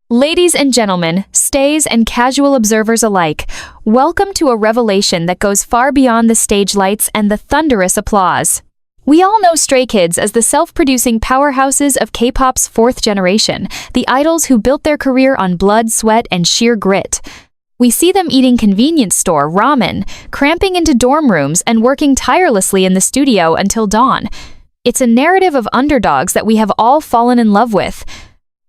Ladies and gentlemen, stays and casual observers alike, welcome to a revelation that goes far beyond the stage lights and the thunderous applause. We all know Stray Kids as the self-producing powerhouses of K-pop's fourth generation, the idols who built their career on blood, sweat, and sheer grit. We see them eating convenience store ramen, cramping into dorm rooms, and working tirelessly in the studio until dawn. It's a narrative of underdogs that we have all fallen in love with.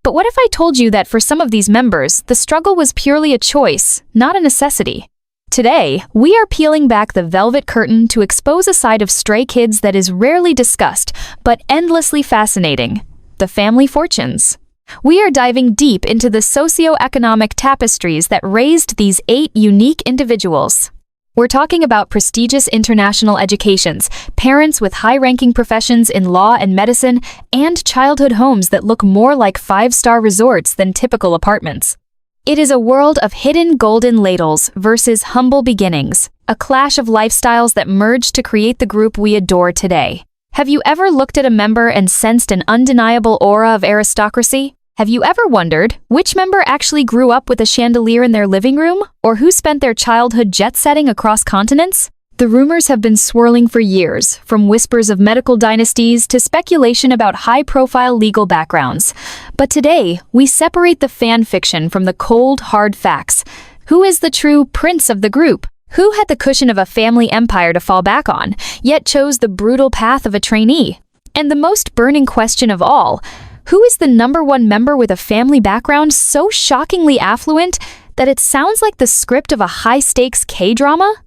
But what if I told you that for some of these members, the struggle was purely a choice, not a necessity? Today, we are peeling back the velvet curtain to expose a side of Stray Kids that is rarely discussed, but endlessly fascinating: the family fortunes. We are diving deep into the socio-economic tapestries that raised these 8 unique individuals. We're talking about prestigious international educations, parents with high-ranking professions in law and medicine, and childhood homes that look more like 5-star resorts than typical apartments. It is a world of hidden golden ladles versus humble beginnings, a clash of lifestyles that merge to create the group we adore today. Have you ever looked at a member and sensed an undeniable aura of aristocracy? Have you ever wondered which member actually grew up with a chandelier in their living room, or who spent their childhood jet-setting across continents? The rumors have been swirling for years, from whispers of medical dynasties to speculation about high-profile legal backgrounds. But today, we separate the fan fiction from the cold, hard facts. Who is the true prince of the group? Who had the cushion of a family empire to fall back on, yet chose the brutal path of a trainee? And the most burning question of all: who is the #1 member with a family background so shockingly affluent that it sounds like the script of a high-stakes K-drama?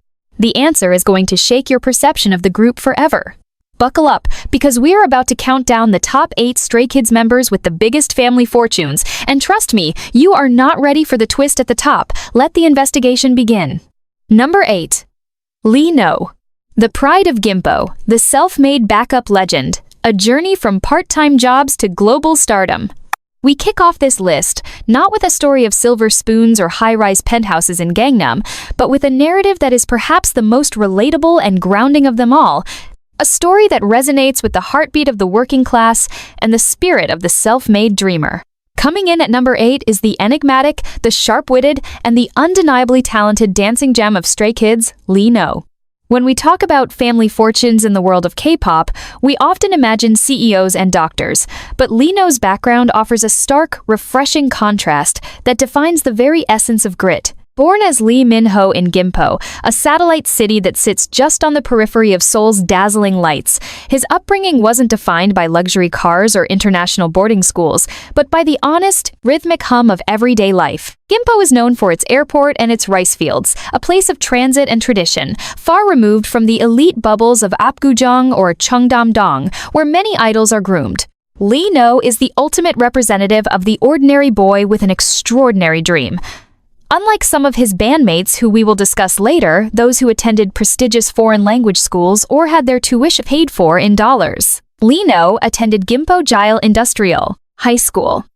The answer is going to shake your perception of the group forever. Buckle up, because we are about to count down the top 8 Stray Kids members with the biggest family fortunes. And trust me, you are not ready for the twist at the top. Let the investigation begin. Number 8. Lee No. The pride of Gimpo, the self-made backup legend. A journey from part-time jobs to global stardom. We kick off this list not with a story of silver spoons or high-rise penthouses in Gangnam, but with a narrative that is perhaps the most relatable and grounding of them all. A story that resonates with the heartbeat of the working class and the spirit of the self-made dreamer. Coming in at number 8 is the enigmatic, the sharp-witted, and the undeniably talented dancing gem of Stray Kids, Lee No. When we talk about family fortunes in the world of K-pop, we often imagine CEOs and doctors, but Lee No's background offers a stark, refreshing contrast that defines the very essence of grit. Born as Lee Min-ho in Gimpo, a satellite city that sits just on the periphery of Seoul's dazzling lights, his upbringing wasn't defined by luxury cars or international boarding schools, but by the honest, rhythmic hum of everyday life. Gimpo is known for its airport and its rice fields, a place of transit and tradition, far removed from the elite bubbles of Apgujeong or Cheongdam-dong, where many idols are groomed. Lee No is the ultimate representative of the ordinary boy with an extraordinary dream. Unlike some of his bandmates who we will discuss later, those who attended prestigious foreign language schools or had their tuition paid for in dollars, Lee No attended Gimpo Jile Industrial High School.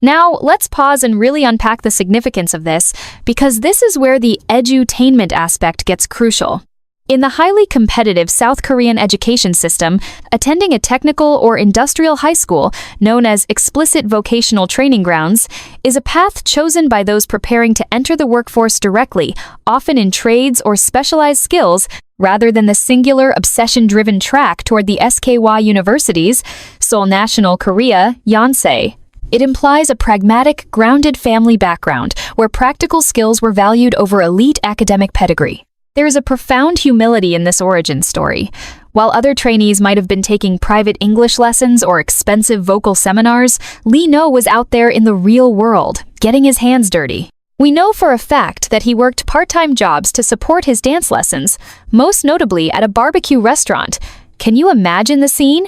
Now, let's pause and really unpack the significance of this, because this is where the Edu-tainment aspect gets crucial. In the highly competitive South Korean education system, attending a technical or industrial high school, known as explicit vocational training grounds, is a path chosen by those preparing to enter the workforce directly, often in trades or specialized skills, rather than the singular obsession-driven track toward the SKY universities, Seoul National Korea, Yonsei. It implies a pragmatic, grounded family background, where practical skills were valued over elite academic pedigree. There is a profound humility in this origin story. While other trainees might have been taking private English lessons or expensive vocal seminars, Lee No was out there in the real world, getting his hands dirty. We know for a fact that he worked part-time jobs to support his dance lessons, most notably at a barbecue restaurant. Can you imagine the scene?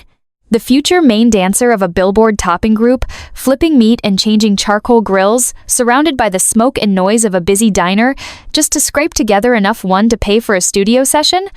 The future main dancer of a Billboard topping group, flipping meat and changing charcoal grills, surrounded by the smoke and noise of a busy diner, just to scrape together enough to pay for a studio session?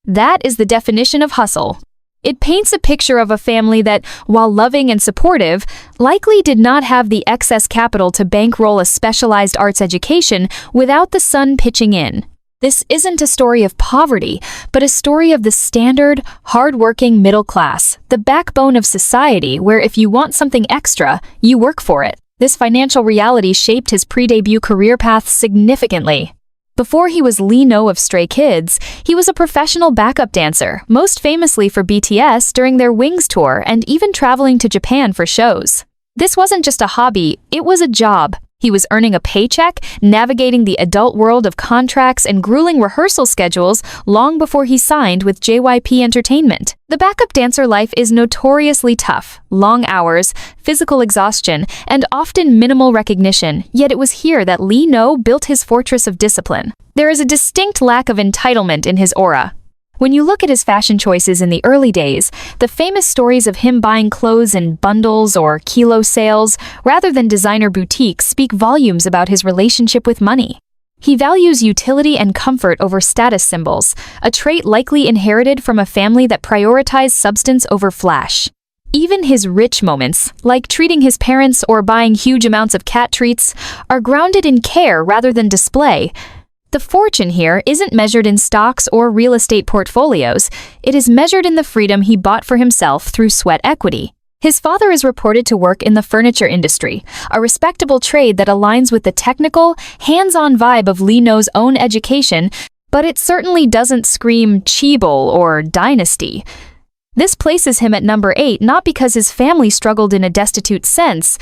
That is the definition of hustle. It paints a picture of a family that, while loving and supportive, likely did not have the excess capital to bankroll a specialized arts education without the son pitching in. This isn't a story of poverty, but a story of the standard, hard-working middle class, the backbone of society where if you want something extra, you work for it. This financial reality shaped his pre-debut career path significantly. Before he was Lee No of Stray Kids, he was a professional backup dancer, most famously for BTS during their Wings tour and even traveling to Japan for shows. This wasn't just a hobby, it was a job. He was earning a paycheck, navigating the adult world of contracts and grueling rehearsal schedules long before he signed with JYP Entertainment. The backup dancer life is notoriously tough, long hours, physical exhaustion, and often minimal recognition, yet it was here that Lee No built his fortress of discipline. There is a distinct lack of entitlement in his aura. When you look at his fashion choices in the early days, the famous stories of him buying clothes in bundles or kilo sales rather than designer boutiques speak volumes about his relationship with money. He values utility and comfort over status symbols, a trait likely inherited from a family that prioritized substance over flash. Even his rich moments, like treating his parents or buying huge amounts of cat treats, are grounded in care rather than display. The fortune here isn't measured in stocks or real estate portfolios, it is measured in the freedom he bought for himself through sweat equity. His father is reported to work in the furniture industry, a respectable trade that aligns with the technical, hands-on vibe of Lee No's own education, but it certainly doesn't scream Chaebol or Dynasty. This places him at number 8 not because his family struggled in a destitute sense,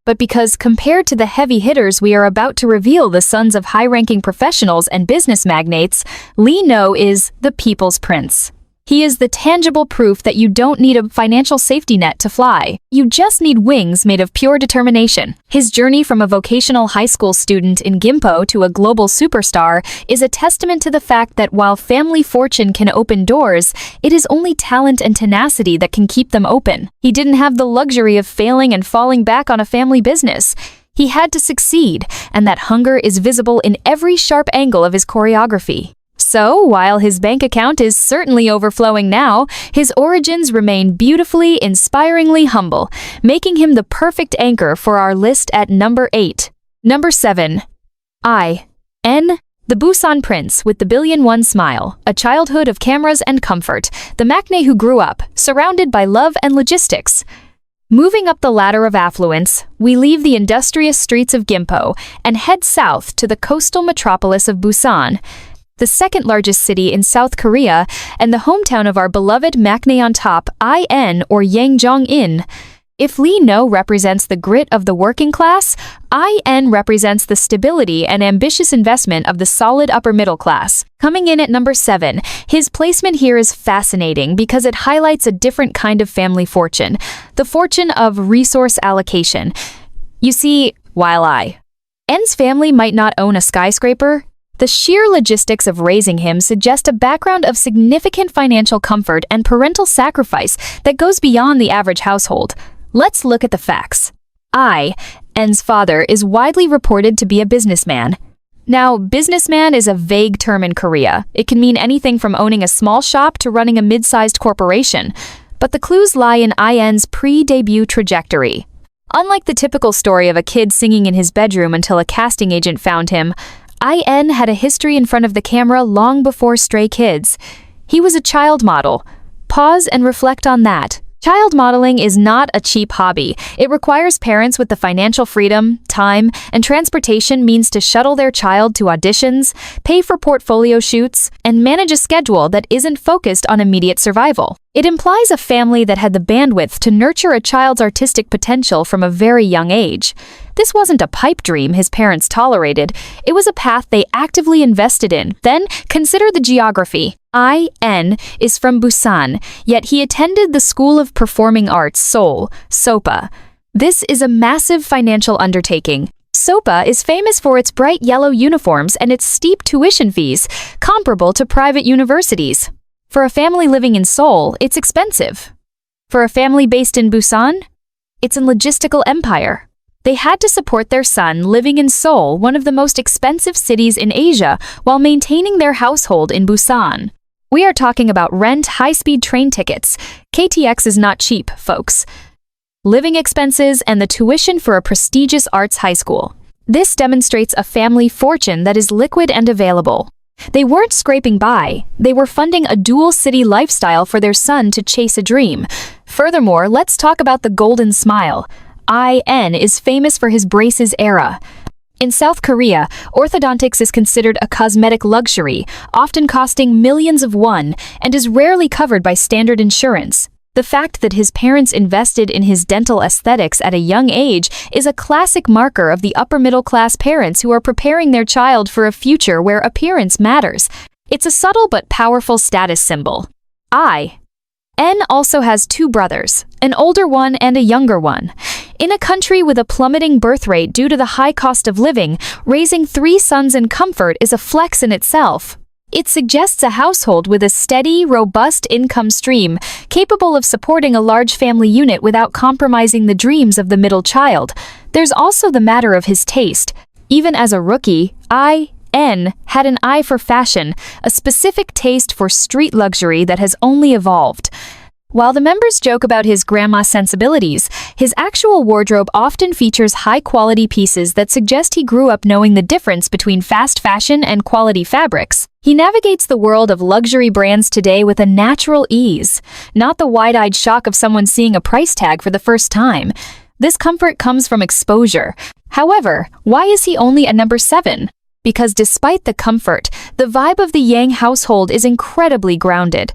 but because compared to the heavy hitters we are about to reveal, the sons of high-ranking professionals and business magnates, Lee No is the people's prince. He is the tangible proof that you don't need a financial safety net to fly. You just need wings made of pure determination. His journey from a vocational high school student in Gimpo to a global superstar is a testament to the fact that while family fortune can open doors, it is only talent and tenacity that can keep them open. He didn't have the luxury of failing and falling back on a family business. He had to succeed, and that hunger is visible in every sharp angle of his choreography. So, while his bank account is certainly overflowing now, his origins remain beautifully, inspiringly humble, making him the perfect anchor for our list at number 8. Number 7. I.N. The Busan Prince with the billion-won smile, a childhood of cameras and comfort, the magnate who grew up, surrounded by love and logistics. Moving up the ladder of affluence, we leave the industrious streets of Gimpo and head south to the coastal metropolis of Busan, the second largest city in South Korea and the hometown of our beloved magnate on top, I.N. or Yang Jong-in. If Lee No represents the grit of the working class, I.N. represents the stability and ambitious investment of the solid upper middle class. Coming in at number 7, his placement here is fascinating because it highlights a different kind of family fortune, the fortune of resource allocation. You see, while I.N.'s family might not own a skyscraper, the sheer logistics of raising him suggest a background of significant financial comfort and parental sacrifice that goes beyond the average household. Let's look at the facts. I.N.'s father is widely reported to be a businessman. Now, businessman is a vague term in Korea. It can mean anything from owning a small shop to running a mid-sized corporation. But the clues lie in I.N.'s pre-debut trajectory. Unlike the typical story of a kid singing in his bedroom until a casting agent found him, I.N. had a history in front of the camera long before Stray Kids. He was a child model. Pause and reflect on that. Child modeling is not a cheap hobby. It requires parents with the financial freedom, time, and transportation means to shuttle their child to auditions, pay for portfolio shoots, and manage a schedule that isn't focused on immediate survival. It implies a family that had the bandwidth to nurture a child's artistic potential from a very young age. This wasn't a pipe dream his parents tolerated. It was a path they actively invested in. Then, consider the geography. I.N. is from Busan, yet he attended the School of Performing Arts Seoul, SOPA. This is a massive financial undertaking. SOPA is famous for its bright yellow uniforms and its steep tuition fees, comparable to private universities. For a family living in Seoul, it's expensive. For a family based in Busan, it's a logistical empire. They had to support their son living in Seoul, one of the most expensive cities in Asia, while maintaining their household in Busan. We are talking about rent, high-speed train tickets. KTX is not cheap, folks. Living expenses and the tuition for a prestigious arts high school. This demonstrates a family fortune that is liquid and available. They weren't scraping by, they were funding a dual-city lifestyle for their son to chase a dream. Furthermore, let's talk about the golden smile. IN is famous for his braces era. In South Korea, orthodontics is considered a cosmetic luxury, often costing millions of won, and is rarely covered by standard insurance. The fact that his parents invested in his dental aesthetics at a young age is a classic marker of the upper-middle-class parents who are preparing their child for a future where appearance matters. It's a subtle but powerful status symbol. N also has two brothers, an older one and a younger one. In a country with a plummeting birth rate due to the high cost of living, raising 3 sons in comfort is a flex in itself. It suggests a household with a steady, robust income stream, capable of supporting a large family unit without compromising the dreams of the middle child. There's also the matter of his taste. Even as a rookie, N had an eye for fashion, a specific taste for street luxury that has only evolved. While the members joke about his grandma sensibilities, his actual wardrobe often features high-quality pieces that suggest he grew up knowing the difference between fast fashion and quality fabrics. He navigates the world of luxury brands today with a natural ease, not the wide-eyed shock of someone seeing a price tag for the first time. This comfort comes from exposure. However, why is he only at number 7? Because despite the comfort, the vibe of the Yang household is incredibly grounded.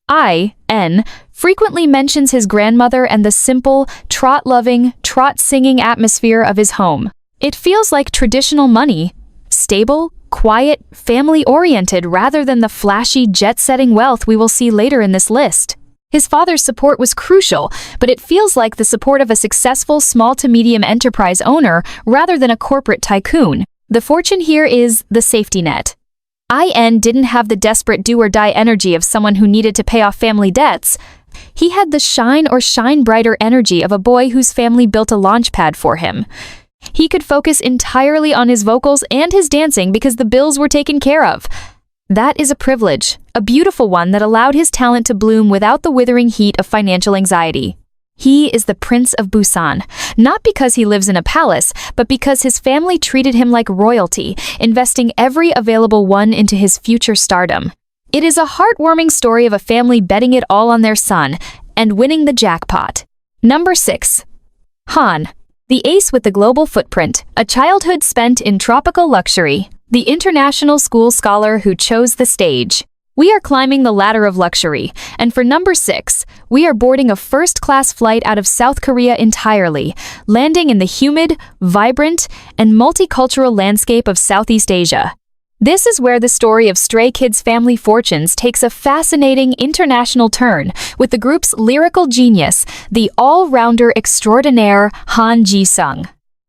N frequently mentions his grandmother and the simple, trot-loving, trot-singing atmosphere of his home. It feels like traditional money, stable, quiet, family-oriented rather than the flashy, jet-setting wealth we will see later in this list. His father's support was crucial, but it feels like the support of a successful small-to-medium enterprise owner rather than a corporate tycoon. The fortune here is the safety net. IN didn't have the desperate do-or-die energy of someone who needed to pay off family debts. He had the shine or shine brighter energy of a boy whose family built a launch pad for him. He could focus entirely on his vocals and his dancing because the bills were taken care of. That is a privilege, a beautiful one that allowed his talent to bloom without the withering heat of financial anxiety. He is the Prince of Busan, not because he lives in a palace, but because his family treated him like royalty, investing every available won into his future stardom. It is a heartwarming story of a family betting it all on their son and winning the jackpot. Number 6. Han, the ace with the global footprint, a childhood spent in tropical luxury, the international school scholar who chose the stage. We are climbing the ladder of luxury, and for number 6, we are boarding a first-class flight out of South Korea entirely, landing in the humid, vibrant, and multicultural landscape of Southeast Asia. This is where the story of Stray Kids' family fortunes takes a fascinating international turn, with the group's lyrical genius, the all-rounder extraordinaire Han Ji-sung.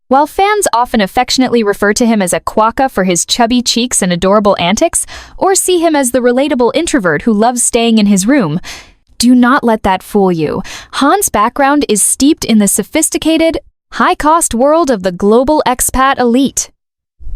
While fans often affectionately refer to him as a quokka for his chubby cheeks and adorable antics, or see him as the relatable introvert who loves staying in his room, do not let that fool you. Han's background is steeped in the sophisticated, high-cost world of the global expat elite.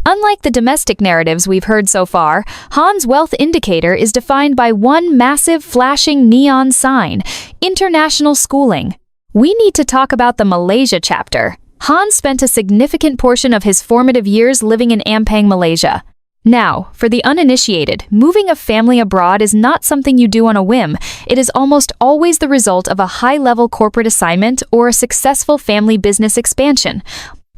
Unlike the domestic narratives we've heard so far, Han's wealth indicator is defined by one massive flashing neon sign: international schooling. We need to talk about the Malaysia chapter. Han spent a significant portion of his formative years living in Ampang, Malaysia. Now, for the uninitiated, moving a family abroad is not something you do on a whim. It is almost always the result of a high-level corporate assignment or a successful family business expansion.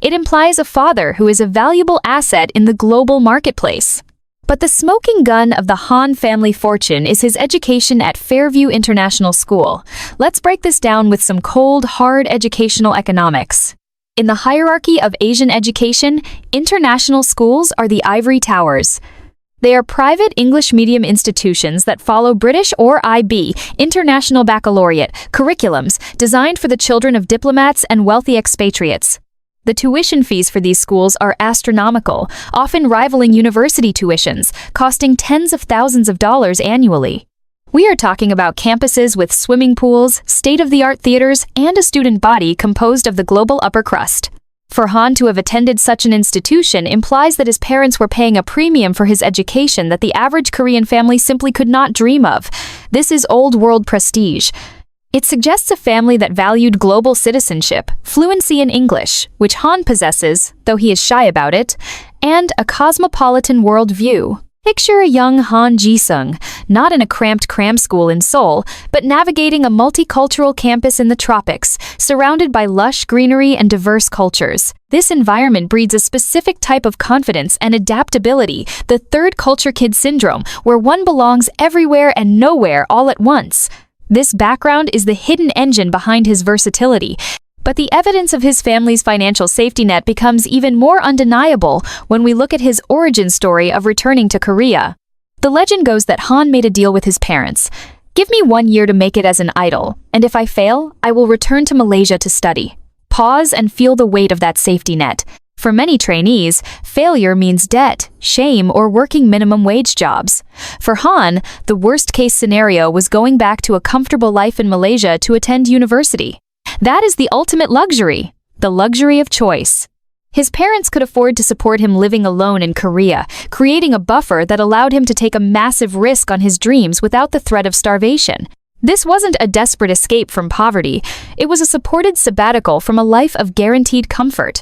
It implies a father who is a valuable asset in the global marketplace. But the smoking gun of the Han family fortune is his education at Fairview International School. Let's break this down with some cold, hard educational economics. In the hierarchy of Asian education, international schools are the ivory towers. They are private English medium institutions that follow British or IB, International Baccalaureate, curriculums designed for the children of diplomats and wealthy expatriates. The tuition fees for these schools are astronomical, often rivaling university tuitions, costing tens of thousands of dollars annually. We are talking about campuses with swimming pools, state-of-the-art theaters, and a student body composed of the global upper crust. For Han to have attended such an institution implies that his parents were paying a premium for his education that the average Korean family simply could not dream of. This is old-world prestige. It suggests a family that valued global citizenship, fluency in English, which Han possesses, though he is shy about it, and a cosmopolitan worldview. Picture a young Han Ji-sung, not in a cramped cram school in Seoul, but navigating a multicultural campus in the tropics, surrounded by lush greenery and diverse cultures. This environment breeds a specific type of confidence and adaptability, the third culture kid syndrome, where one belongs everywhere and nowhere all at once. This background is the hidden engine behind his versatility. But the evidence of his family's financial safety net becomes even more undeniable when we look at his origin story of returning to Korea. The legend goes that Han made a deal with his parents. "Give me 1 year to make it as an idol, and if I fail, I will return to Malaysia to study." Pause and feel the weight of that safety net. For many trainees, failure means debt, shame, or working minimum wage jobs. For Han, the worst-case scenario was going back to a comfortable life in Malaysia to attend university. That is the ultimate luxury, the luxury of choice. His parents could afford to support him living alone in Korea, creating a buffer that allowed him to take a massive risk on his dreams without the threat of starvation. This wasn't a desperate escape from poverty, it was a supported sabbatical from a life of guaranteed comfort.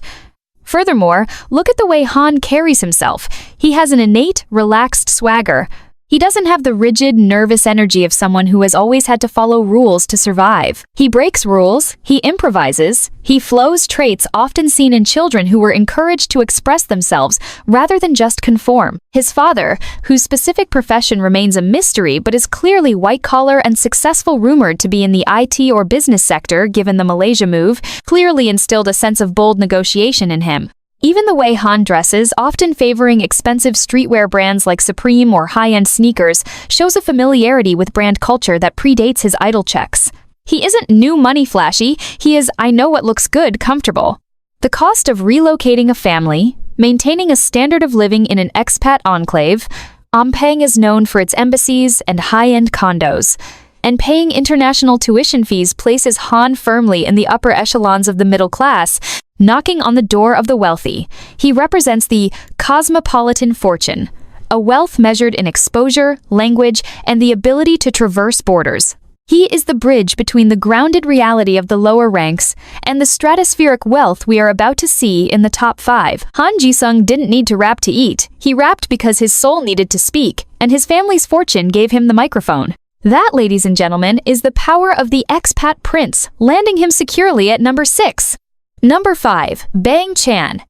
Furthermore, look at the way Han carries himself. He has an innate, relaxed swagger. He doesn't have the rigid, nervous energy of someone who has always had to follow rules to survive. He breaks rules, he improvises, he flows traits often seen in children who were encouraged to express themselves rather than just conform. His father, whose specific profession remains a mystery but is clearly white-collar and successful, rumored to be in the IT or business sector given the Malaysia move, clearly instilled a sense of bold negotiation in him. Even the way Han dresses, often favoring expensive streetwear brands like Supreme or high-end sneakers, shows a familiarity with brand culture that predates his idol checks. He isn't new money flashy, he is "I know what looks good" comfortable. The cost of relocating a family, maintaining a standard of living in an expat enclave, Ampang is known for its embassies and high-end condos, and paying international tuition fees places Han firmly in the upper echelons of the middle class, knocking on the door of the wealthy. He represents the cosmopolitan fortune, a wealth measured in exposure, language, and the ability to traverse borders. He is the bridge between the grounded reality of the lower ranks and the stratospheric wealth we are about to see in the top 5. Han Ji-sung didn't need to rap to eat. He rapped because his soul needed to speak, and his family's fortune gave him the microphone. That, ladies and gentlemen, is the power of the expat prince, landing him securely at number 6. Number 5. Bang Chan.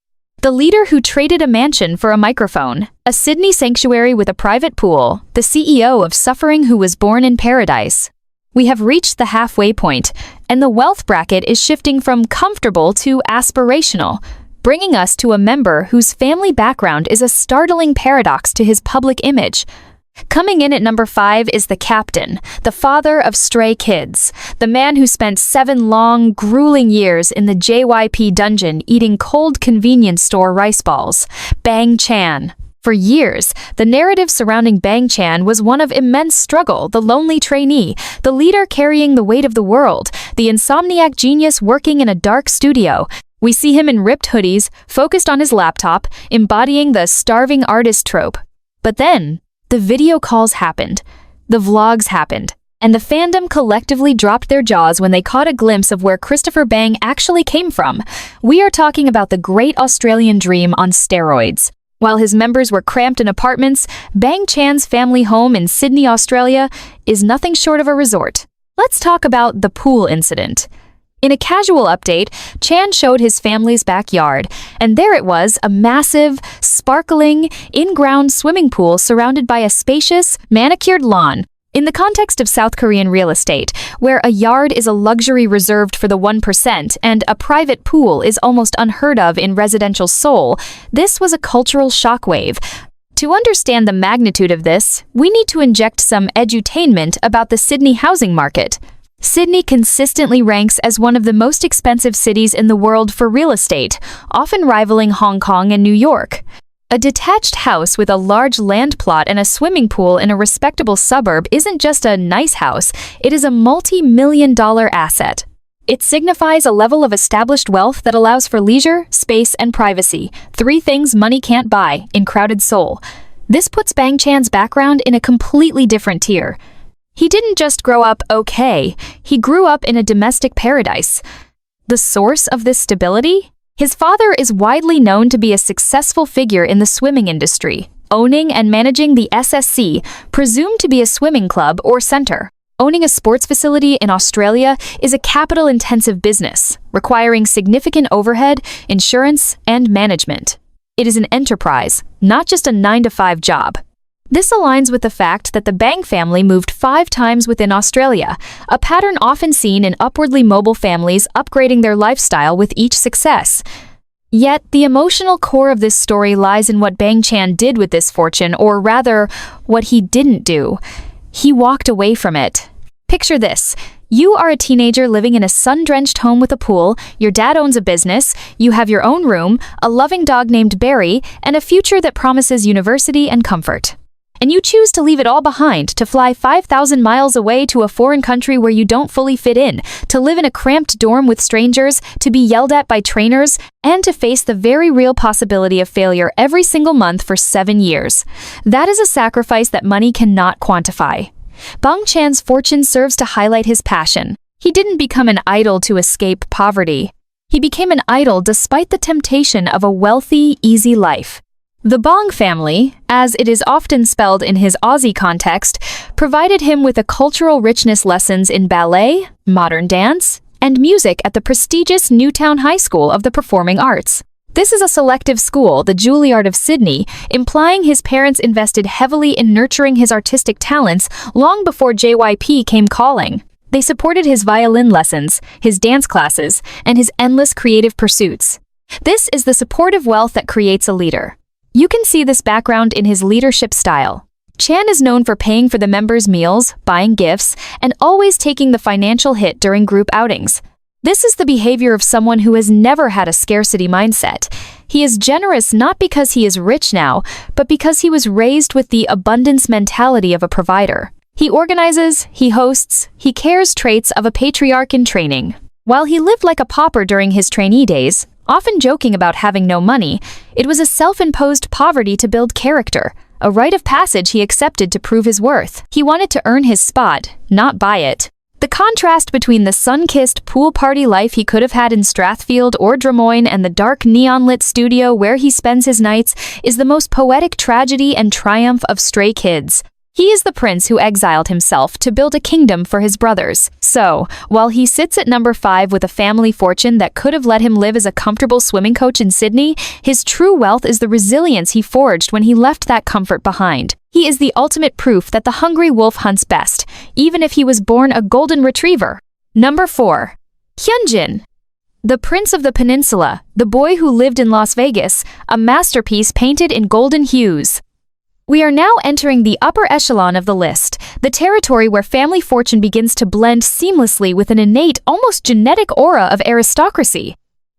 The leader who traded a mansion for a microphone, a Sydney sanctuary with a private pool, the CEO of suffering who was born in paradise. We have reached the halfway point, and the wealth bracket is shifting from comfortable to aspirational, bringing us to a member whose family background is a startling paradox to his public image. Coming in at number 5 is the captain, the father of stray kids, the man who spent 7 long, grueling years in the JYP dungeon eating cold convenience store rice balls, Bang Chan. For years, the narrative surrounding Bang Chan was one of immense struggle, the lonely trainee, the leader carrying the weight of the world, the insomniac genius working in a dark studio. We see him in ripped hoodies, focused on his laptop, embodying the starving artist trope. But then, the video calls happened, the vlogs happened, and the fandom collectively dropped their jaws when they caught a glimpse of where Christopher Bang actually came from. We are talking about the great Australian dream on steroids. While his members were cramped in apartments, Bang Chan's family home in Sydney, Australia, is nothing short of a resort. Let's talk about the pool incident. In a casual update, Chan showed his family's backyard, and there it was, a massive, sparkling, in-ground swimming pool surrounded by a spacious, manicured lawn. In the context of South Korean real estate, where a yard is a luxury reserved for the 1% and a private pool is almost unheard of in residential Seoul, this was a cultural shockwave. To understand the magnitude of this, we need to inject some edutainment about the Sydney housing market. Sydney consistently ranks as one of the most expensive cities in the world for real estate, often rivaling Hong Kong and New York. A detached house with a large land plot and a swimming pool in a respectable suburb isn't just a nice house, it is a multi-million-dollar asset. It signifies a level of established wealth that allows for leisure, space, and privacy, 3 things money can't buy in crowded Seoul. This puts Bang Chan's background in a completely different tier. He didn't just grow up okay, he grew up in a domestic paradise. The source of this stability? His father is widely known to be a successful figure in the swimming industry, owning and managing the SSC, presumed to be a swimming club or center. Owning a sports facility in Australia is a capital-intensive business, requiring significant overhead, insurance, and management. It is an enterprise, not just a 9-to-5 job. This aligns with the fact that the Bang family moved 5 times within Australia, a pattern often seen in upwardly mobile families upgrading their lifestyle with each success. Yet, the emotional core of this story lies in what Bang Chan did with this fortune, or rather, what he didn't do. He walked away from it. Picture this. You are a teenager living in a sun-drenched home with a pool, your dad owns a business, you have your own room, a loving dog named Barry, and a future that promises university and comfort. And you choose to leave it all behind, to fly 5,000 miles away to a foreign country where you don't fully fit in, to live in a cramped dorm with strangers, to be yelled at by trainers, and to face the very real possibility of failure every single month for 7 years. That is a sacrifice that money cannot quantify. Bang Chan's fortune serves to highlight his passion. He didn't become an idol to escape poverty. He became an idol despite the temptation of a wealthy, easy life. The Bang family, as it is often spelled in his Aussie context, provided him with a cultural richness lessons in ballet, modern dance, and music at the prestigious Newtown High School of the Performing Arts. This is a selective school, the Juilliard of Sydney, implying his parents invested heavily in nurturing his artistic talents long before JYP came calling. They supported his violin lessons, his dance classes, and his endless creative pursuits. This is the supportive wealth that creates a leader. You can see this background in his leadership style. Chan is known for paying for the members' meals, buying gifts, and always taking the financial hit during group outings. This is the behavior of someone who has never had a scarcity mindset. He is generous not because he is rich now, but because he was raised with the abundance mentality of a provider. He organizes, he hosts, he cares, traits of a patriarch in training. While he lived like a pauper during his trainee days, often joking about having no money, it was a self-imposed poverty to build character, a rite of passage he accepted to prove his worth. He wanted to earn his spot, not buy it. The contrast between the sun-kissed pool party life he could have had in Strathfield or Drummoyne and the dark neon-lit studio where he spends his nights is the most poetic tragedy and triumph of Stray Kids. He is the prince who exiled himself to build a kingdom for his brothers. So, while he sits at number 5 with a family fortune that could have let him live as a comfortable swimming coach in Sydney, his true wealth is the resilience he forged when he left that comfort behind. He is the ultimate proof that the hungry wolf hunts best, even if he was born a golden retriever. Number 4. Hyunjin. The Prince of the Peninsula, the boy who lived in Las Vegas, a masterpiece painted in golden hues. We are now entering the upper echelon of the list, the territory where family fortune begins to blend seamlessly with an innate, almost genetic aura of aristocracy.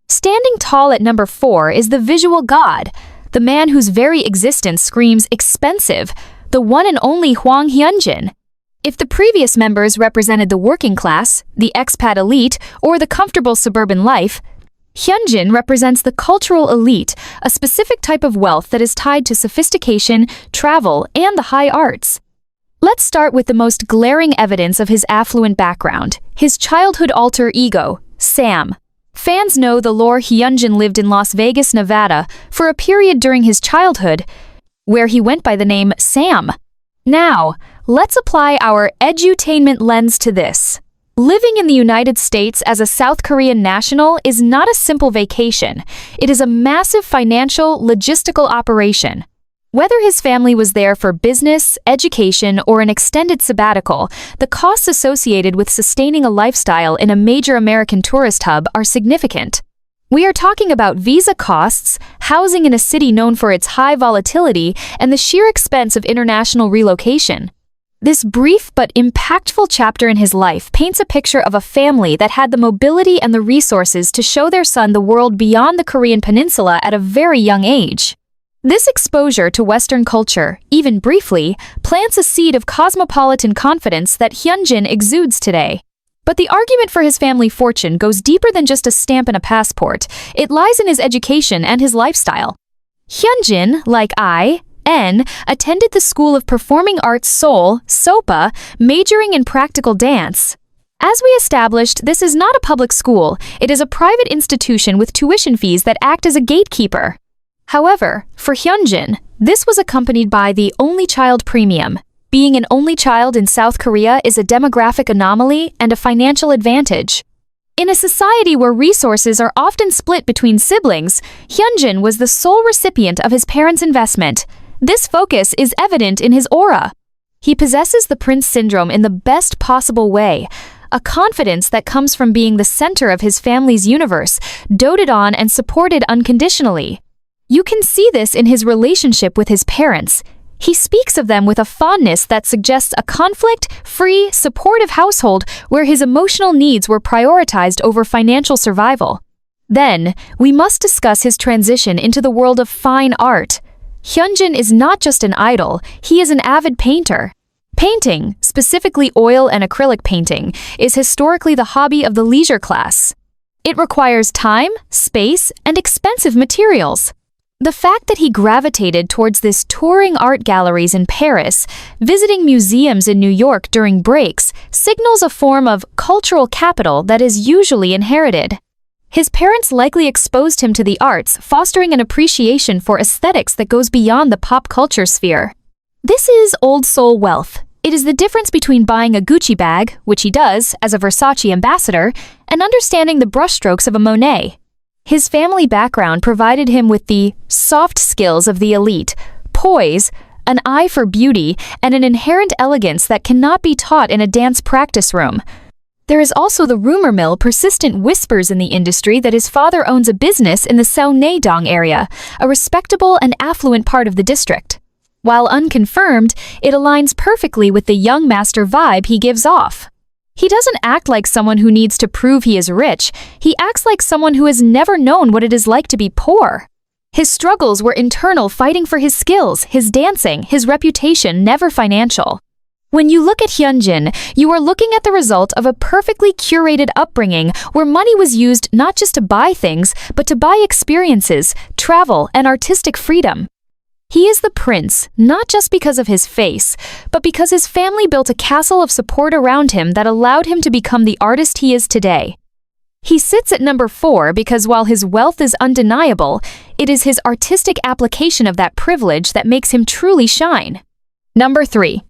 Standing tall at number 4 is the visual god, the man whose very existence screams expensive, the one and only Hwang Hyunjin. If the previous members represented the working class, the expat elite, or the comfortable suburban life, Hyunjin represents the cultural elite, a specific type of wealth that is tied to sophistication, travel, and the high arts. Let's start with the most glaring evidence of his affluent background, his childhood alter ego, Sam. Fans know the lore. Hyunjin lived in Las Vegas, Nevada, for a period during his childhood, where he went by the name Sam. Now, let's apply our Edu-tainment lens to this. Living in the United States as a South Korean national is not a simple vacation. It is a massive financial, logistical operation. Whether his family was there for business, education, or an extended sabbatical, the costs associated with sustaining a lifestyle in a major American tourist hub are significant. We are talking about visa costs, housing in a city known for its high volatility, and the sheer expense of international relocation. This brief but impactful chapter in his life paints a picture of a family that had the mobility and the resources to show their son the world beyond the Korean peninsula at a very young age. This exposure to Western culture, even briefly, plants a seed of cosmopolitan confidence that Hyunjin exudes today. But the argument for his family fortune goes deeper than just a stamp and a passport. It lies in his education and his lifestyle. Hyunjin, like attended the School of Performing Arts Seoul, SOPA, majoring in practical dance. As we established, this is not a public school. It is a private institution with tuition fees that act as a gatekeeper. However, for Hyunjin, This was accompanied by the only child premium. Being an only child in South Korea is a demographic anomaly and a financial advantage. In a society where resources are often split between siblings, Hyunjin was the sole recipient of his parents' investment. This focus is evident in his aura. He possesses the prince syndrome in the best possible way, a confidence that comes from being the center of his family's universe, doted on and supported unconditionally. You can see this in his relationship with his parents. He speaks of them with a fondness that suggests a conflict-free, supportive household where his emotional needs were prioritized over financial survival. Then, we must discuss his transition into the world of fine art. Hyunjin is not just an idol, he is an avid painter. Painting, specifically oil and acrylic painting, is historically the hobby of the leisure class. It requires time, space, and expensive materials. The fact that he gravitated towards this touring art galleries in Paris, visiting museums in New York during breaks, signals a form of cultural capital that is usually inherited. His parents likely exposed him to the arts, fostering an appreciation for aesthetics that goes beyond the pop culture sphere. This is old soul wealth. It is the difference between buying a Gucci bag, which he does as a Versace ambassador, and understanding the brushstrokes of a Monet. His family background provided him with the soft skills of the elite, poise, an eye for beauty, and an inherent elegance that cannot be taught in a dance practice room. There is also the rumor mill persistent whispers in the industry that his father owns a business in the Seungmin area, a respectable and affluent part of the district. While unconfirmed, it aligns perfectly with the young master vibe he gives off. He doesn't act like someone who needs to prove he is rich, he acts like someone who has never known what it is like to be poor. His struggles were internal, fighting for his skills, his dancing, his reputation, never financial. When you look at Hyunjin, you are looking at the result of a perfectly curated upbringing where money was used not just to buy things, but to buy experiences, travel, and artistic freedom. He is the prince, not just because of his face, but because his family built a castle of support around him that allowed him to become the artist he is today. He sits at number 4 because while his wealth is undeniable, it is his artistic application of that privilege that makes him truly shine. Number 3.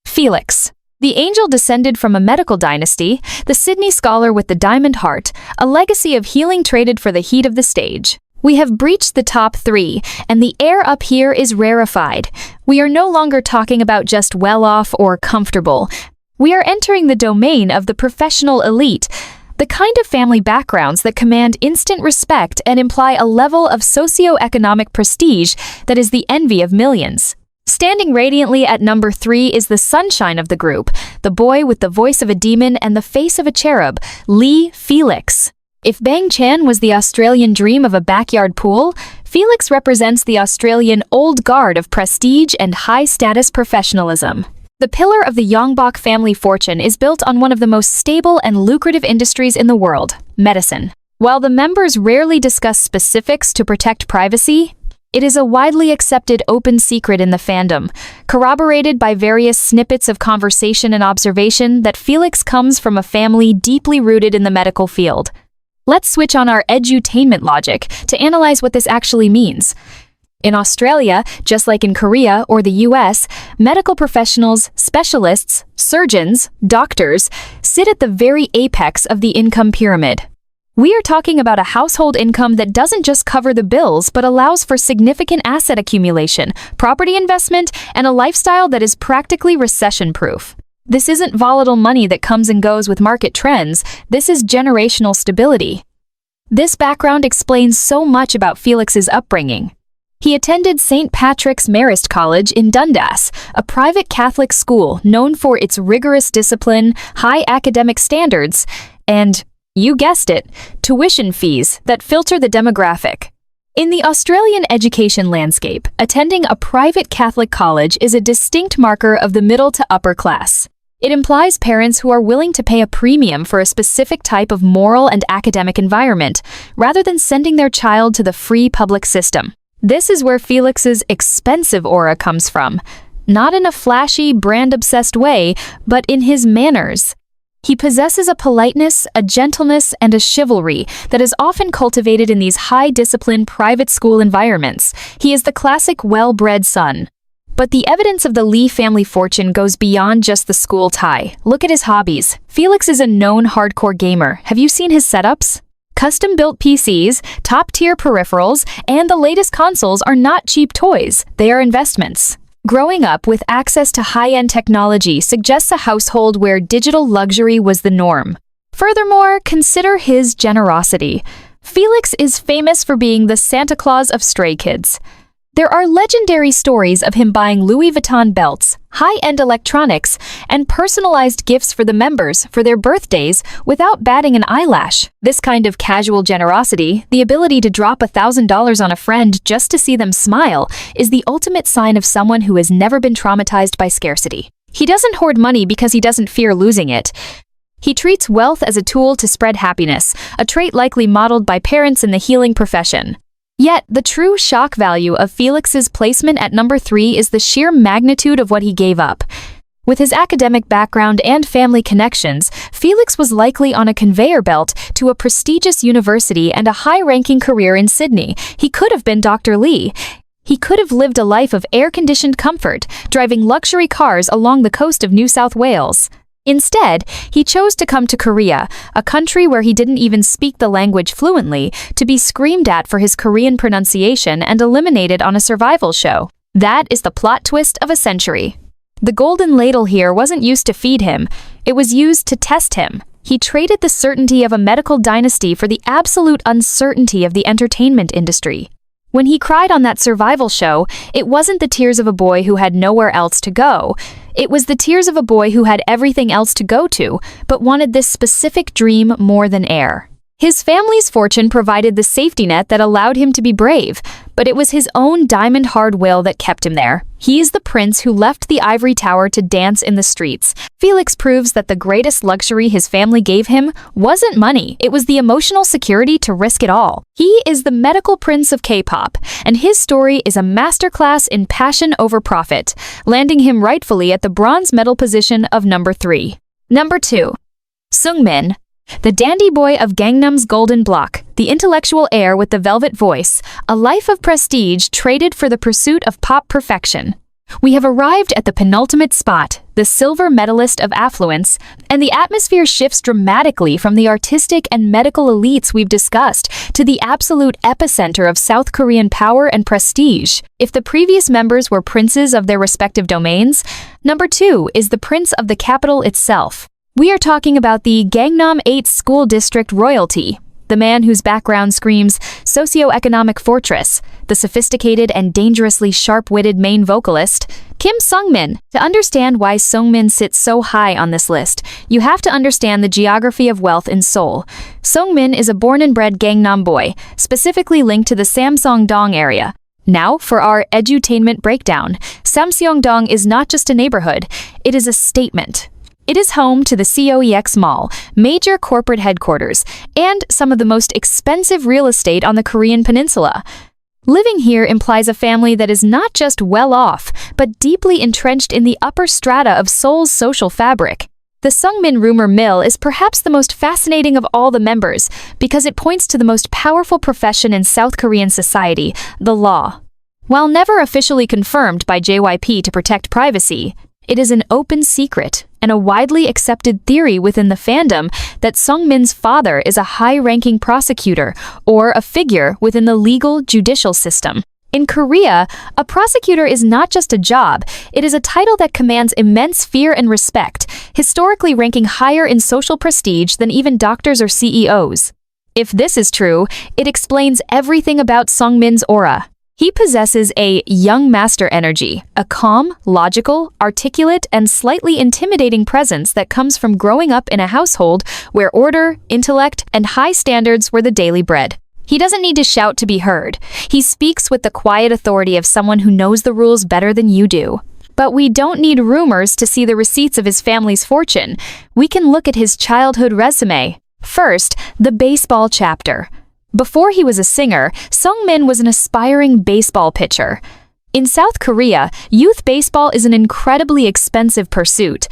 Felix. The angel descended from a medical dynasty, the Sydney scholar with the diamond heart, a legacy of healing traded for the heat of the stage. We have breached the top 3, and the air up here is rarefied. We are no longer talking about just well-off or comfortable. We are entering the domain of the professional elite, the kind of family backgrounds that command instant respect and imply a level of socio-economic prestige that is the envy of millions. Standing radiantly at number 3 is the sunshine of the group, the boy with the voice of a demon and the face of a cherub, Felix. If Bang Chan was the Australian dream of a backyard pool, Felix represents the Australian old guard of prestige and high-status professionalism. The pillar of the Yongbok family fortune is built on one of the most stable and lucrative industries in the world, medicine. While the members rarely discuss specifics to protect privacy, it is a widely accepted open secret in the fandom, corroborated by various snippets of conversation and observation that Felix comes from a family deeply rooted in the medical field. Let's switch on our Edu-tainment logic to analyze what this actually means. In Australia, just like in Korea or the US, medical professionals, specialists, surgeons, doctors sit at the very apex of the income pyramid. We are talking about a household income that doesn't just cover the bills but allows for significant asset accumulation, property investment, and a lifestyle that is practically recession-proof. This isn't volatile money that comes and goes with market trends, this is generational stability. This background explains so much about Felix's upbringing. He attended St. Patrick's Marist College in Dundas, a private Catholic school known for its rigorous discipline, high academic standards, and, you guessed it, tuition fees that filter the demographic. In the Australian education landscape, attending a private Catholic college is a distinct marker of the middle to upper class. It implies parents who are willing to pay a premium for a specific type of moral and academic environment, rather than sending their child to the free public system. This is where Felix's expensive aura comes from, not in a flashy, brand-obsessed way, but in his manners. He possesses a politeness, a gentleness, and a chivalry that is often cultivated in these high-discipline private school environments. He is the classic well-bred son. But the evidence of the Lee family fortune goes beyond just the school tie. Look at his hobbies. Felix is a known hardcore gamer. Have you seen his setups? Custom-built PCs, top-tier peripherals, and the latest consoles are not cheap toys. They are investments. Growing up with access to high-end technology suggests a household where digital luxury was the norm. Furthermore, consider his generosity. Felix is famous for being the Santa Claus of stray kids. There are legendary stories of him buying Louis Vuitton belts, high-end electronics, and personalized gifts for the members for their birthdays without batting an eyelash. This kind of casual generosity, the ability to drop $1,000 on a friend just to see them smile, is the ultimate sign of someone who has never been traumatized by scarcity. He doesn't hoard money because he doesn't fear losing it. He treats wealth as a tool to spread happiness, a trait likely modeled by parents in the healing profession. Yet, the true shock value of Felix's placement at number 3 is the sheer magnitude of what he gave up. With his academic background and family connections, Felix was likely on a conveyor belt to a prestigious university and a high-ranking career in Sydney. He could have been Dr. Lee. He could have lived a life of air-conditioned comfort, driving luxury cars along the coast of New South Wales. Instead, he chose to come to Korea, a country where he didn't even speak the language fluently, to be screamed at for his Korean pronunciation and eliminated on a survival show. That is the plot twist of a century. The golden ladle here wasn't used to feed him, it was used to test him. He traded the certainty of a medical dynasty for the absolute uncertainty of the entertainment industry. When he cried on that survival show, it wasn't the tears of a boy who had nowhere else to go. It was the tears of a boy who had everything else to go to, but wanted this specific dream more than air. His family's fortune provided the safety net that allowed him to be brave, but it was his own diamond-hard will that kept him there. He is the prince who left the ivory tower to dance in the streets. Felix proves that the greatest luxury his family gave him wasn't money, it was the emotional security to risk it all. He is the medical prince of K-pop, and his story is a masterclass in passion over profit, landing him rightfully at the bronze medal position of number 3. Number 2. Seungmin. The dandy boy of Gangnam's golden block, the intellectual heir with the velvet voice, a life of prestige traded for the pursuit of pop perfection. We have arrived at the penultimate spot, the silver medalist of affluence, and the atmosphere shifts dramatically from the artistic and medical elites we've discussed to the absolute epicenter of South Korean power and prestige. If the previous members were princes of their respective domains, number 2 is the prince of the capital itself. We are talking about the Gangnam 8 school district royalty, the man whose background screams socioeconomic fortress, the sophisticated and dangerously sharp-witted main vocalist, Kim Seungmin. To understand why Seungmin sits so high on this list, you have to understand the geography of wealth in Seoul. Seungmin is a born and bred Gangnam boy, specifically linked to the Samseong-dong area. Now, for our Edu-tainment breakdown, Samseong-dong is not just a neighborhood, it is a statement. It is home to the COEX Mall, major corporate headquarters, and some of the most expensive real estate on the Korean peninsula. Living here implies a family that is not just well off, but deeply entrenched in the upper strata of Seoul's social fabric. The Seungmin rumor mill is perhaps the most fascinating of all the members because it points to the most powerful profession in South Korean society, the law. While never officially confirmed by JYP to protect privacy, it is an open secret and a widely accepted theory within the fandom that Seungmin's father is a high-ranking prosecutor or a figure within the legal judicial system. In Korea, a prosecutor is not just a job, it is a title that commands immense fear and respect, historically ranking higher in social prestige than even doctors or CEOs. If this is true, it explains everything about Seungmin's aura. He possesses a young master energy, a calm, logical, articulate, and slightly intimidating presence that comes from growing up in a household where order, intellect, and high standards were the daily bread. He doesn't need to shout to be heard. He speaks with the quiet authority of someone who knows the rules better than you do. But we don't need rumors to see the receipts of his family's fortune. We can look at his childhood resume. First, the baseball chapter. Before he was a singer, Seungmin was an aspiring baseball pitcher. In South Korea, youth baseball is an incredibly expensive pursuit.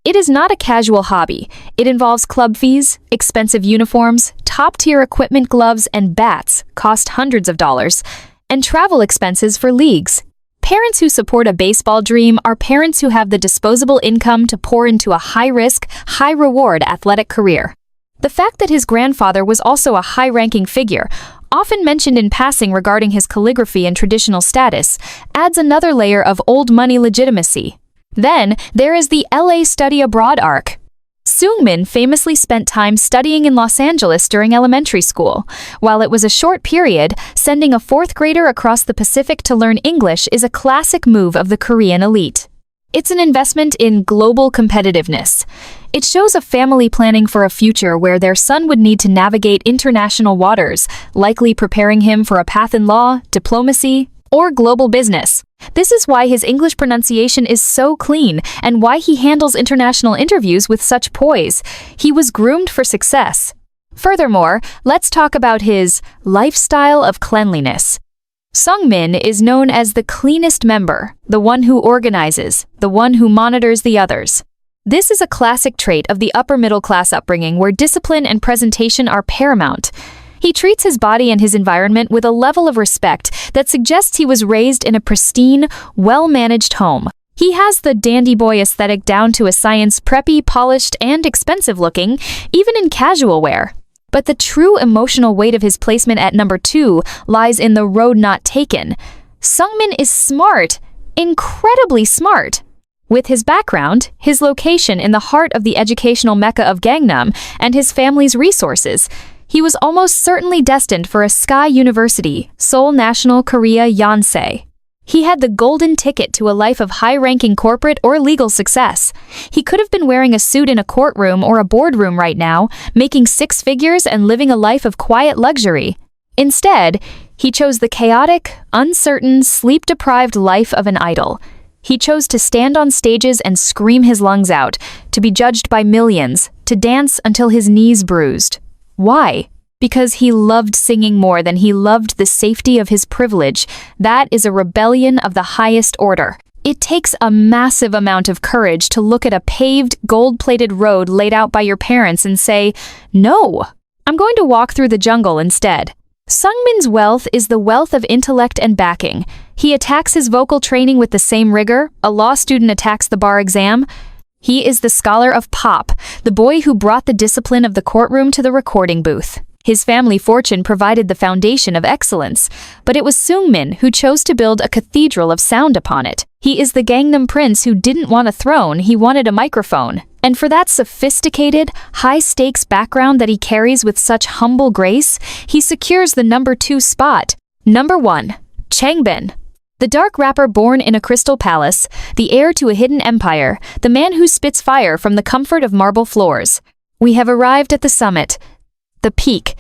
It is not a casual hobby. It involves club fees, expensive uniforms, top-tier equipment, gloves, and bats cost hundreds of dollars, and travel expenses for leagues. Parents who support a baseball dream are parents who have the disposable income to pour into a high-risk, high-reward athletic career. The fact that his grandfather was also a high-ranking figure, often mentioned in passing regarding his calligraphy and traditional status, adds another layer of old money legitimacy. Then, there is the LA study abroad arc. Seungmin famously spent time studying in Los Angeles during elementary school. While it was a short period, sending a fourth grader across the Pacific to learn English is a classic move of the Korean elite. It's an investment in global competitiveness. It shows a family planning for a future where their son would need to navigate international waters, likely preparing him for a path in law, diplomacy, or global business. This is why his English pronunciation is so clean and why he handles international interviews with such poise. He was groomed for success. Furthermore, let's talk about his lifestyle of cleanliness. Seungmin is known as the cleanest member, the one who organizes, the one who monitors the others. This is a classic trait of the upper-middle-class upbringing where discipline and presentation are paramount. He treats his body and his environment with a level of respect that suggests he was raised in a pristine, well-managed home. He has the dandy boy aesthetic down to a science, preppy, polished, and expensive-looking, even in casual wear. But the true emotional weight of his placement at number 2 lies in the road not taken. Seungmin is smart, incredibly smart. With his background, his location in the heart of the educational mecca of Gangnam, and his family's resources, he was almost certainly destined for a Sky University, Seoul National Korea Yonsei. He had the golden ticket to a life of high-ranking corporate or legal success. He could have been wearing a suit in a courtroom or a boardroom right now, making 6 figures and living a life of quiet luxury. Instead, he chose the chaotic, uncertain, sleep-deprived life of an idol. He chose to stand on stages and scream his lungs out, to be judged by millions, to dance until his knees bruised. Why? Because he loved singing more than he loved the safety of his privilege. That is a rebellion of the highest order. It takes a massive amount of courage to look at a paved, gold-plated road laid out by your parents and say, "No, I'm going to walk through the jungle instead." Seungmin's wealth is the wealth of intellect and backing. He attacks his vocal training with the same rigor a law student attacks the bar exam. He is the scholar of pop, the boy who brought the discipline of the courtroom to the recording booth. His family fortune provided the foundation of excellence, but it was Seungmin who chose to build a cathedral of sound upon it. He is the Gangnam prince who didn't want a throne, he wanted a microphone. And for that sophisticated, high-stakes background that he carries with such humble grace, he secures the number 2 spot. Number 1. Changbin. The dark rapper born in a crystal palace, the heir to a hidden empire, the man who spits fire from the comfort of marble floors. We have arrived at the summit, the peak,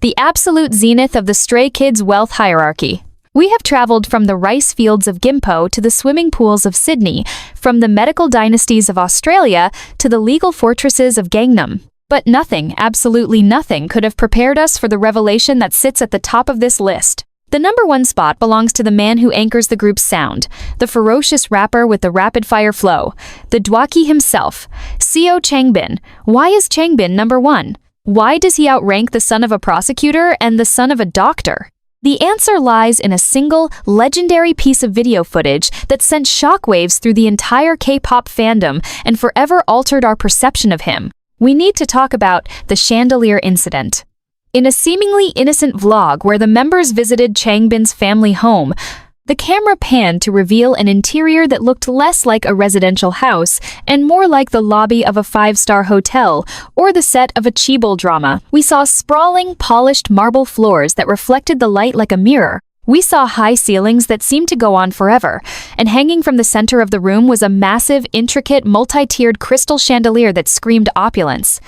the absolute zenith of the Stray Kids' wealth hierarchy. We have traveled from the rice fields of Gimpo to the swimming pools of Sydney, from the medical dynasties of Australia to the legal fortresses of Gangnam. But nothing, absolutely nothing, could have prepared us for the revelation that sits at the top of this list. The number 1 spot belongs to the man who anchors the group's sound, the ferocious rapper with the rapid-fire flow, the Dwaki himself, Co Changbin. Why is Changbin number 1? Why does he outrank the son of a prosecutor and the son of a doctor? The answer lies in a single, legendary piece of video footage that sent shockwaves through the entire K-pop fandom and forever altered our perception of him. We need to talk about the Chandelier incident. In a seemingly innocent vlog where the members visited Changbin's family home, the camera panned to reveal an interior that looked less like a residential house and more like the lobby of a 5-star hotel or the set of a chaebol drama. We saw sprawling, polished marble floors that reflected the light like a mirror. We saw high ceilings that seemed to go on forever, and hanging from the center of the room was a massive, intricate, multi-tiered crystal chandelier that screamed opulence.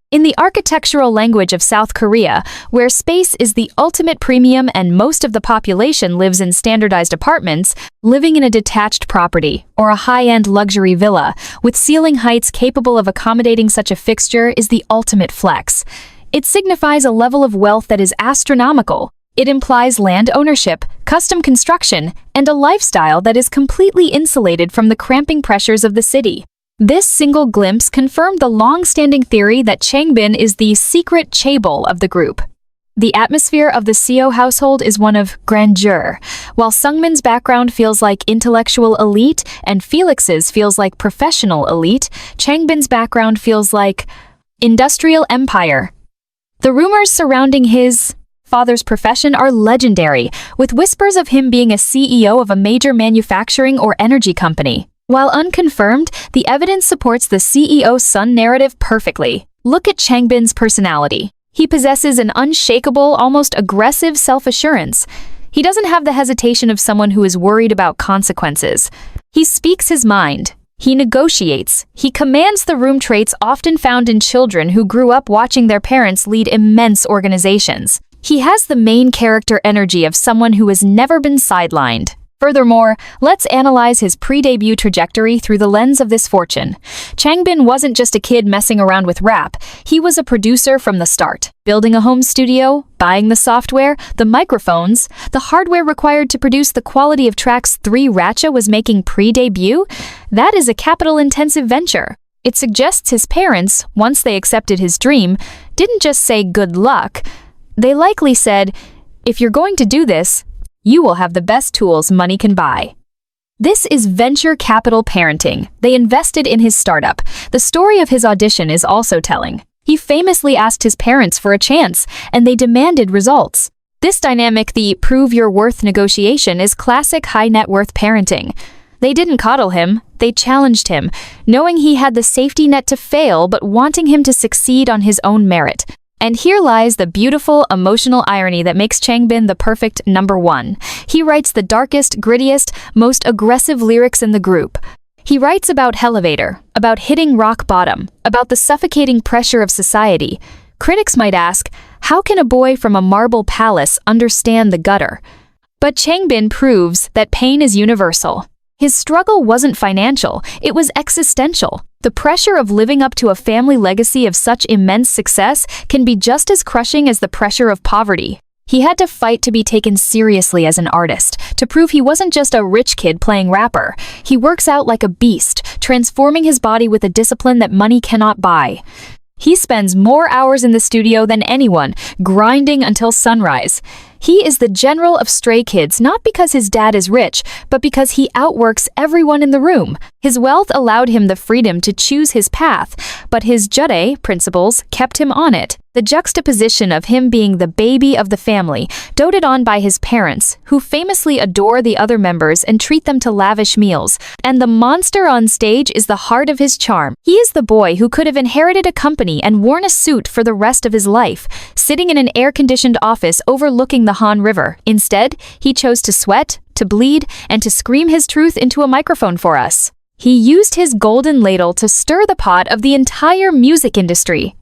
In the architectural language of South Korea, where space is the ultimate premium and most of the population lives in standardized apartments, living in a detached property or a high-end luxury villa with ceiling heights capable of accommodating such a fixture is the ultimate flex. It signifies a level of wealth that is astronomical. It implies land ownership, custom construction, and a lifestyle that is completely insulated from the cramping pressures of the city. This single glimpse confirmed the long-standing theory that Changbin is the secret chaebol of the group. The atmosphere of the Seo household is one of grandeur. While Seungmin's background feels like intellectual elite and Felix's feels like professional elite, Changbin's background feels like industrial empire. The rumors surrounding his father's profession are legendary, with whispers of him being a CEO of a major manufacturing or energy company. While unconfirmed, the evidence supports the CEO's son narrative perfectly. Look at Changbin's personality. He possesses an unshakable, almost aggressive self-assurance. He doesn't have the hesitation of someone who is worried about consequences. He speaks his mind. He negotiates. He commands the room, traits often found in children who grew up watching their parents lead immense organizations. He has the main character energy of someone who has never been sidelined. Furthermore, let's analyze his pre-debut trajectory through the lens of this fortune. Changbin wasn't just a kid messing around with rap, he was a producer from the start. Building a home studio, buying the software, the microphones, the hardware required to produce the quality of tracks 3 Ratcha was making pre-debut, that is a capital-intensive venture. It suggests his parents, once they accepted his dream, didn't just say good luck. They likely said, if you're going to do this, you will have the best tools money can buy. This is venture capital parenting. They invested in his startup. The story of his audition is also telling. He famously asked his parents for a chance, and they demanded results. This dynamic, the prove your worth negotiation, is classic high net worth parenting. They didn't coddle him, they challenged him, knowing he had the safety net to fail but wanting him to succeed on his own merit. And here lies the beautiful, emotional irony that makes Changbin the perfect number 1. He writes the darkest, grittiest, most aggressive lyrics in the group. He writes about elevator, about hitting rock bottom, about the suffocating pressure of society. Critics might ask, how can a boy from a marble palace understand the gutter? But Changbin proves that pain is universal. His struggle wasn't financial, it was existential. The pressure of living up to a family legacy of such immense success can be just as crushing as the pressure of poverty. He had to fight to be taken seriously as an artist, to prove he wasn't just a rich kid playing rapper. He works out like a beast, transforming his body with a discipline that money cannot buy. He spends more hours in the studio than anyone, grinding until sunrise. He is the general of Stray Kids not because his dad is rich, but because he outworks everyone in the room. His wealth allowed him the freedom to choose his path, but his jure principles kept him on it. The juxtaposition of him being the baby of the family, doted on by his parents, who famously adore the other members and treat them to lavish meals, and the monster on stage is the heart of his charm. He is the boy who could have inherited a company and worn a suit for the rest of his life, sitting in an air-conditioned office overlooking the Han River. Instead, he chose to sweat, to bleed, and to scream his truth into a microphone for us. He used his golden ladle to stir the pot of the entire music industry.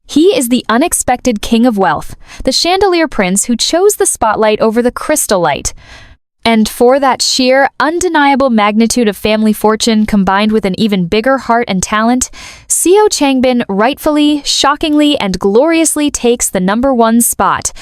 He is the unexpected king of wealth, the chandelier prince who chose the spotlight over the crystal light. And for that sheer, undeniable magnitude of family fortune combined with an even bigger heart and talent, Seo Changbin rightfully, shockingly, and gloriously takes the number 1 spot.